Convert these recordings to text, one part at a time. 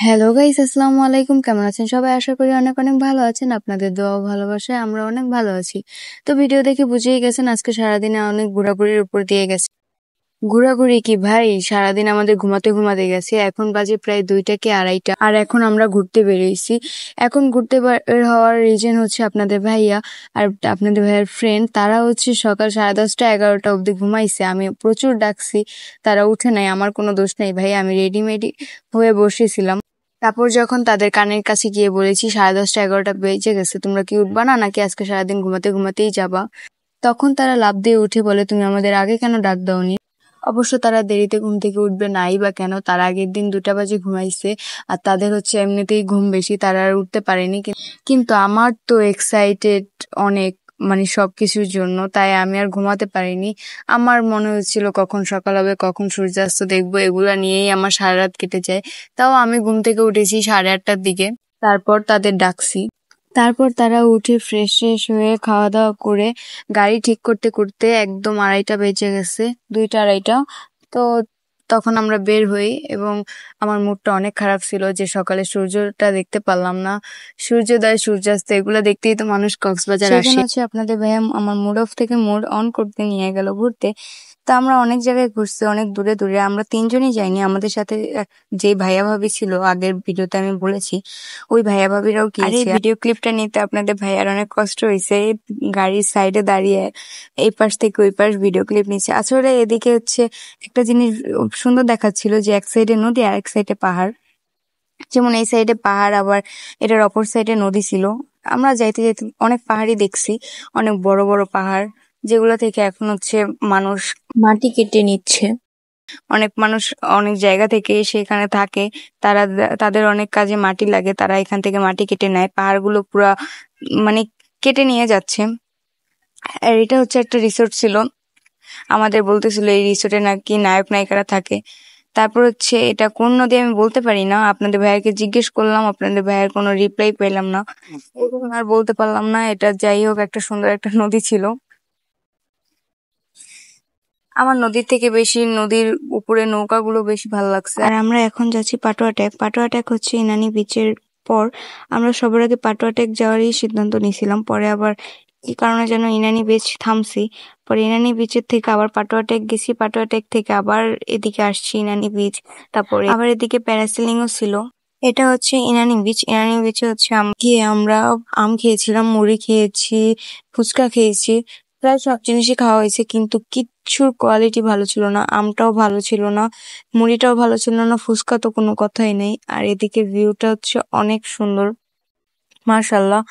Hello guys, আসসালামু আলাইকুম। কেমন আছেন সবাই? আশা করি অনেক অনেক ভালো আছেন। আপনাদের দোয়া ও ভালোবাসায় আমরা অনেক ভালো আছি। তো ভিডিও দেখে বুঝেই গেছেন আজকে সারাদিনে অনেক ঘোরাঘুরির উপর দিয়ে গেছে। ঘোরাঘুরি কি ভাই, সারাদিন আমাদের ঘুমাতে ঘুমাতে গেছে। এখন বাজে প্রায় 2টা কি 2:30, আর এখন আমরা ঘুরতে বেরিয়েছি। এখন ঘুরতে বের হওয়ার রিজন হচ্ছে আপনাদের ভাইয়া আর আপনাদের ভাইয়ার ফ্রেন্ড, তারা হচ্ছে সকাল 10:30 11টা অবধি ঘুমাইছে। আমি প্রচুর ডাকছি, তারা উঠে নাই। আমার কোনো দোষ নেই ভাই, আমি রেডিমেডি হয়ে বসেছিলাম। তারপর যখন তাদের কানের কাছে গিয়ে বলেছি 10:30 11টা বেজে গেছে, তোমরা কি উঠবা না, নাকি আজকে সারাদিন ঘুমাতে ঘুমাতেই যাবা, তখন তারা লাফ দিয়ে উঠে বলে, তুমি আমাদের আগে কেন ডাক দাওনি? অবশ্য তারা দেরিতে ঘুম থেকে উঠবে নাই বা কেন, তার আগের দিন 2টা বাজে ঘুমাইছে। আর তাদের হচ্ছে এমনিতেই ঘুম বেশি, তারা আর উঠতে পারেনি। কিন্তু আমার তো এক্সাইটেড অনেক, মানে সবকিছুর জন্য, তাই আমি আর ঘুমাতে পারিনি। আমার মনে হচ্ছিল কখন সকাল হবে, কখন সূর্যাস্ত দেখবো, এগুলা নিয়েই আমার সারা রাত কেটে যায়। তাও আমি ঘুম থেকে উঠেছি 8:30টার দিকে। তারপর তাদের ডাকছি। তারপর তারা উঠে ফ্রেশ ফ্রেশ হয়ে খাওয়া দাওয়া করে গাড়ি ঠিক করতে করতে একদম 2:30 বেজে গেছে, 2টা 2:30। তো তখন আমরা বের হই এবং আমার মুডটা অনেক খারাপ ছিল যে সকালে সূর্যটা দেখতে পারলাম না। সূর্যোদয় সূর্যাস্ত এগুলো দেখতেই তো মানুষ কক্সবাজার আসে। সেদিন হচ্ছে আপনাদের ভাইয়া আমার মুড অফ থেকে মুড অন করতে নিয়ে গেল ঘুরতে। তা আমরা অনেক জায়গায় ঘুরছি, অনেক দূরে দূরে। আমরা 3জনই যাইনি, আমাদের সাথে যে ভাইয়া ভাবি ছিল, আগের ভিডিওতে আমি বলেছি, ওই ভাইয়া ভাবিরাও গিয়েছে। ভিডিও ক্লিপটা নিতে আপনাদের ভাইয়ার অনেক কষ্ট হয়েছে। গাড়ির সাইডে দাঁড়িয়ে এই পাশ থেকে ওই পাশ ভিডিও ক্লিপ নিচ্ছে। আসলে এদিকে হচ্ছে একটা জিনিস সুন্দর দেখাচ্ছিল যে এক সাইডে নদী আর এক সাইডে পাহাড়। যেমন এই সাইডে পাহাড়, আবার এটার অপর সাইডে নদী ছিল। আমরা যাইতে যাইতে অনেক পাহাড়ই দেখছি, অনেক বড় বড় পাহাড়, যেগুলো থেকে এখন হচ্ছে মানুষ মাটি কেটে নিচ্ছে। অনেক মানুষ অনেক জায়গা থেকে সেখানে থাকে, তারা তাদের অনেক কাজে মাটি লাগে, তারা এখান থেকে মাটি কেটে নেয়, পাহাড়গুলো পুরা মানে কেটে নিয়ে যাচ্ছে। আর এটা হচ্ছে একটা রিসোর্ট ছিল, আমাদের বলতেছিল এই রিসোর্টে নাকি নায়ক নায়িকারা থাকে। তারপর হচ্ছে এটা কোন নদী আমি বলতে পারি না, আপনাদের ভাইয়াকে জিজ্ঞেস করলাম, আপনাদের ভাইয়ার কোনো রিপ্লাই পেলাম না, এরকম আর বলতে পারলাম না। এটা যাই হোক, একটা সুন্দর একটা নদী ছিল। আমার নদীর থেকে বেশি নদীর উপরে নৌকাগুলো বেশি ভালো লাগছে। আর আমরা এখন যাচ্ছি পাটোয়া ট্যাক। পাটোয়া ট্যাক হচ্ছে ইনানি বিচের পর। আমরা সবার আগে পাটোয়া ট্যাক যাওয়ারই সিদ্ধান্ত নিয়েছিলাম, পরে আবার কি কারণে যেন ইনানি বিচ থামছি। পরে ইনানি বিচের থেকে আবার পাটোয়া ট্যাক গেছি, পাটোয়া ট্যাক থেকে আবার এদিকে আসছি ইনানি বিচ। তারপরে আবার এদিকে প্যারাসিলিংও ছিল। এটা হচ্ছে ইনানি বিচ। ইনানি বিচে হচ্ছে গিয়ে আমরা আম খেয়েছিলাম, মুড়ি খেয়েছি, ফুচকা খেয়েছি, প্রায় সব জিনিসই খাওয়া হয়েছে, কিন্তু কিচ্ছুর কোয়ালিটি ভালো ছিল না। আমটাও ভালো ছিল না, মুড়িটাও ভালো ছিল না, ফুচকা তো কোনো কথাই নেই। আর এদিকে ভিউটা হচ্ছে অনেক সুন্দর, মাশাল্লাহ।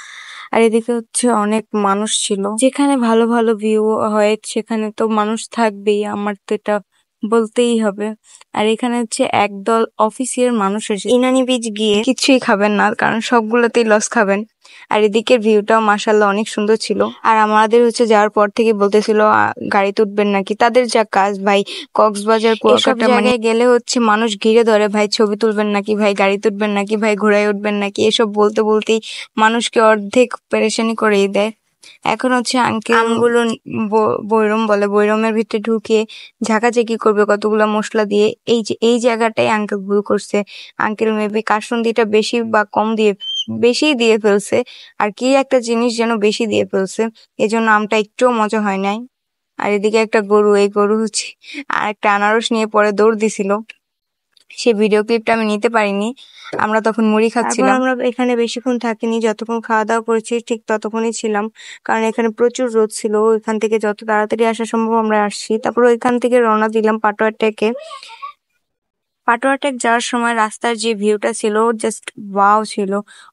আর এদিকে হচ্ছে অনেক মানুষ ছিল। যেখানে ভালো ভালো ভিউ হয় সেখানে তো মানুষ থাকবেই, আমার তো এটা বলতেই হবে। আর এখানে হচ্ছে একদল অফিসিয়াল মানুষ এসে ইনানি বিচ গিয়ে কিছুই খাবেন না, কারণ সবগুলোতেই লস খাবেন। আর এদিকের ভিউটাও মাশাল্লাহ অনেক সুন্দর ছিল। আর আমাদের হচ্ছে যাওয়ার পর থেকে বলতেছিল গাড়িতে উঠবেন নাকি, তাদের যা কাজ ভাই, কক্সবাজার কুয়াকাটা জায়গায় গেলে হচ্ছে মানুষ ঘিরে ধরে, ভাই ছবি তুলবেন নাকি, ভাই গাড়িতে উঠবেন নাকি, ভাই ঘোড়ায় উঠবেন নাকি, এসব বলতে বলতেই মানুষকে অর্ধেক পেরেশানি করেই দেয়। এখন হচ্ছে আঙ্কেল আমগুলো বৈরম বলে, বৈরমের ভিতরে ঢুকিয়ে ঝাঁকাঝাঁকি করবে কতগুলা মশলা দিয়ে। এই জায়গাটাই আঙ্কেল ভুল করছে। আঙ্কেল মেবি কাসুন্দিটা বেশি বা কম দিয়ে, বেশি দিয়ে ফেলছে। আর কি একটা জিনিস যেন বেশি দিয়ে ফেলছে, এজন্য আমটা একটুও মজা হয় নাই। আর এদিকে একটা গরু, এই গরু হচ্ছে আর একটা আনারস নিয়ে পরে দৌড় দিছিল। সে ভিডিও ক্লিপটা আমি নিতে পারিনি, আমরা তখন মুড়ি খাচ্ছিলাম। আমরা এখানে বেশিক্ষণ থাকিনি, যতক্ষণ খাওয়া দাওয়া করেছি ঠিক ততক্ষণই ছিলাম, কারণ এখানে প্রচুর রোদ ছিল। এখান থেকে যত তাড়াতাড়ি আসা সম্ভব আমরা আসছি। তারপর ওইখান থেকে রওনা দিলাম পাটোয়া ট্যাকে। পাটোয়া ট্যাক যাওয়ার সময় রাস্তার যে ভিউটা ছিল জাস্ট ওয়াও ছিল,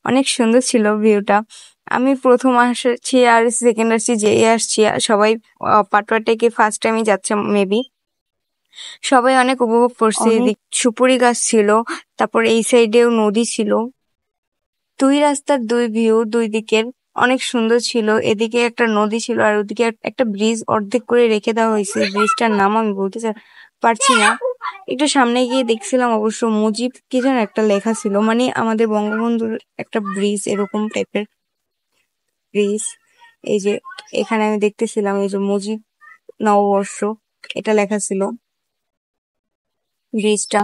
অনেক সুন্দর ছিল ভিউটা। আমি প্রথম আসছি আর সেকেন্ড আসছি, যেই আসছি সবাই পাটোয়া ট্যাকে ফার্স্ট টাইমই যাচ্ছে মেবি, সবাই অনেক উপভোগ করছে। এদিক সুপুরি গাছ ছিল, তারপর এই সাইডেও নদী ছিল। দুই রাস্তার দুই ভিউ দুই দিকের অনেক সুন্দর ছিল। এদিকে একটা নদী ছিল আর ওদিকে একটা ব্রিজ অর্ধেক করে রেখে দেওয়া হয়েছে, ব্রিজটার নাম আমি বলতে পারছি না। একটু সামনে গিয়ে দেখছিলাম, অবশ্য মুজিব কি যেন একটা লেখা ছিল, মানে আমাদের বঙ্গবন্ধুর একটা ব্রিজ এরকম টাইপের ব্রিজ। এই যে এখানে আমি দেখতেছিলাম, এই যে মুজিব নববর্ষ এটা লেখা ছিল ব্রিজটা।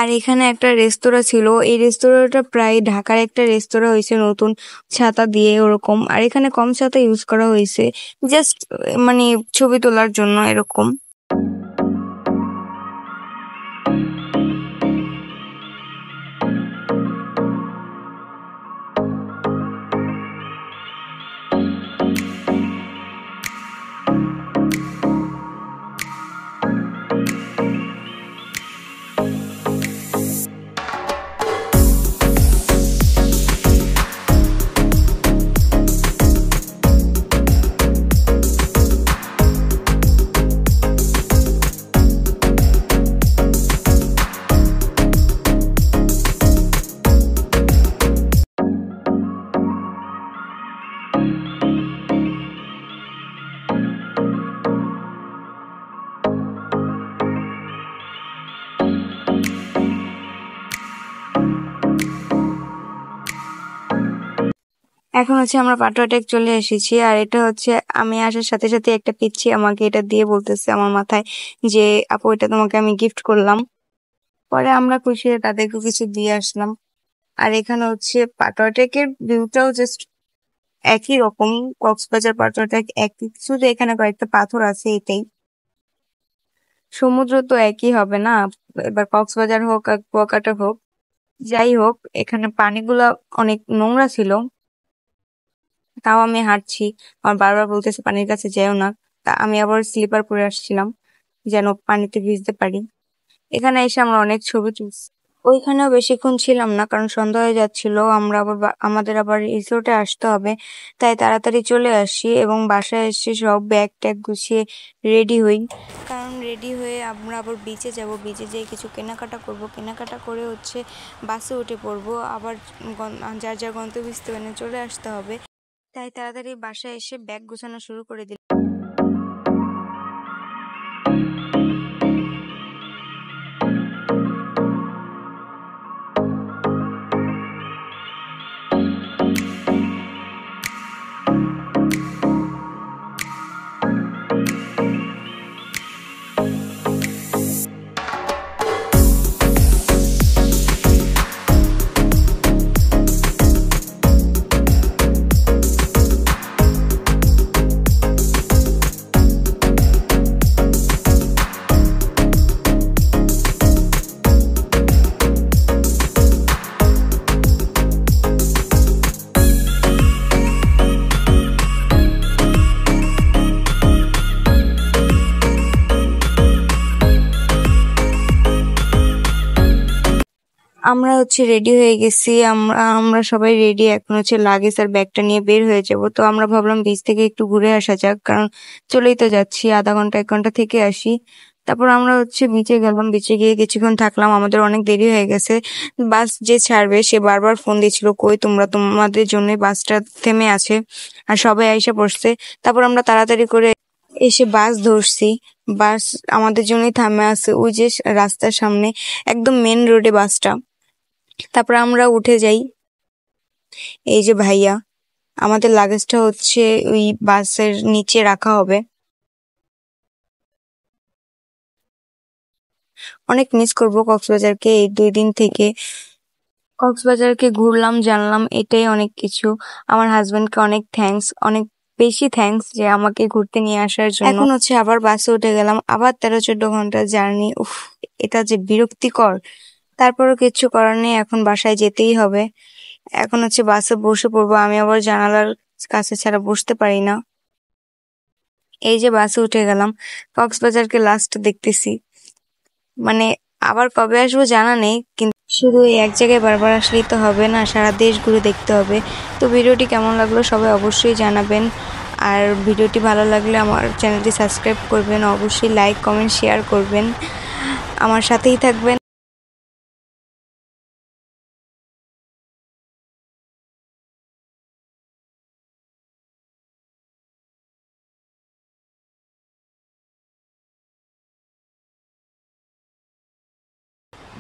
আর এখানে একটা রেস্তোরাঁ ছিল, এই রেস্তোরাঁটা প্রায় ঢাকার একটা রেস্তোরাঁ হয়েছে নতুন, ছাতা দিয়ে ওরকম। আর এখানে কম ছাতা ইউজ করা হয়েছে, জাস্ট মানে ছবি তোলার জন্য এরকম। এখন হচ্ছে আমরা পাটুয়া টেক চলে এসেছি, আর এটা হচ্ছে আমি আসার সাথে সাথে একটা পিচ্চি আমাকে এটা দিয়ে বলতেছে আমার মাথায় যে আপু এটা তোমাকে আমি গিফট করলাম। পরে আমরা খুশি হয়ে তাদেরকে কিছু দিয়ে আসলাম। আর এখানে হচ্ছে পাটুয়া টেকের ভিউটাও জাস্ট একই রকম, কক্সবাজার পাটুয়া টেক একই, শুধু এখানে কয়েকটা পাথর আছে এটাই। সমুদ্র তো একই হবে না, এবার কক্সবাজার হোক আর কুয়াকাটা হোক, যাই হোক এখানে পানিগুলা অনেক নোংরা ছিল। তাও আমি হাঁটছি, আমার বারবার বলতেছে পানির কাছে যেও না। তা আমি আবার স্লিপার পরে আসছিলাম যেন পানিতে ভিজতে পারি। এখানে এসে আমরা অনেক ছবি তুলছি। ওইখানেও বেশিক্ষণ ছিলাম না, কারণ সন্ধ্যা হয়ে যাচ্ছিল, আমরা আবার আমাদের আবার রিসোর্টে আসতে হবে, তাই তাড়াতাড়ি চলে আসি এবং বাসায় এসে সব ব্যাগ ট্যাগ গুছিয়ে রেডি হই। কারণ রেডি হয়ে আমরা আবার বিচে যাব, বিচে যেয়ে কিছু কেনাকাটা করব, কেনাকাটা করে হচ্ছে বাসে উঠে পড়বো, আবার যার যার গন্তব্যস্থলে চলে আসতে হবে। তাই তাড়াতাড়ি বাসায় এসে ব্যাগ গোছানো শুরু করে দিলাম। আমরা হচ্ছে রেডি হয়ে গেছি, আমরা সবাই রেডি। এখন হচ্ছে লাগেজ আর ব্যাগটা নিয়ে বের হয়ে যাব। তো আমরা ভাবলাম বিচ থেকে একটু ঘুরে আসা যাক, কারণ চলেই তো যাচ্ছি, আধা ঘন্টা 1 ঘন্টা থেকে আসি। তারপর আমরা হচ্ছে বিচে গেলাম, বিচে গিয়ে কিছুক্ষণ থাকলাম, আমাদের অনেক দেরি হয়ে গেছে। বাস যে ছাড়বে সে বারবার ফোন দিচ্ছিল, কই তোমরা, তোমাদের জন্য বাসটা থেমে আছে। আর সবাই আইসা পড়ছে। তারপর আমরা তাড়াতাড়ি করে এসে বাস ধরছি। বাস আমাদের জন্যই থামে আছে ওই যে রাস্তার সামনে, একদম মেন রোডে বাসটা। তারপর আমরা উঠে যাই। এই যে ভাইয়া, আমাদের লাগেজটা হচ্ছে ওই বাসের নিচে রাখা হবে। অনেক মিস করব কক্সবাজারকে এই 2 দিন থেকে। কক্সবাজারকে ঘুরলাম, জানলাম, এটাই অনেক কিছু। আমার হাজবেন্ডকে অনেক থ্যাঙ্কস, অনেক বেশি থ্যাঙ্কস যে আমাকে ঘুরতে নিয়ে আসার জন্য। এখন হচ্ছে আবার বাসে উঠে গেলাম, আবার 13-14 ঘন্টা জার্নি। উফ, এটা যে বিরক্তিকর। তারপরও কিচ্ছু করার নেই, এখন বাসায় যেতেই হবে। এখন হচ্ছে বাসে বসে পড়বো, আমি আবার জানালার কাছে ছাড়া বসতে পারি না। এই যে বাসে উঠে গেলাম, কক্সবাজারকে লাস্ট দেখতেছি। মানে আবার কবে আসবো জানা নেই, কিন্তু শুধু এই এক জায়গায় বারবার আসলেই তো হবে না, সারা দেশ ঘুরে দেখতে হবে। তো ভিডিওটি কেমন লাগলো সবাই অবশ্যই জানাবেন। আর ভিডিওটি ভালো লাগলে আমার চ্যানেলটি সাবস্ক্রাইব করবেন, অবশ্যই লাইক কমেন্ট শেয়ার করবেন, আমার সাথেই থাকবেন।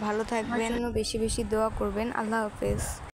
ভালো থাকবেন, বেশি বেশি দোয়া করবেন। আল্লাহ হাফেজ।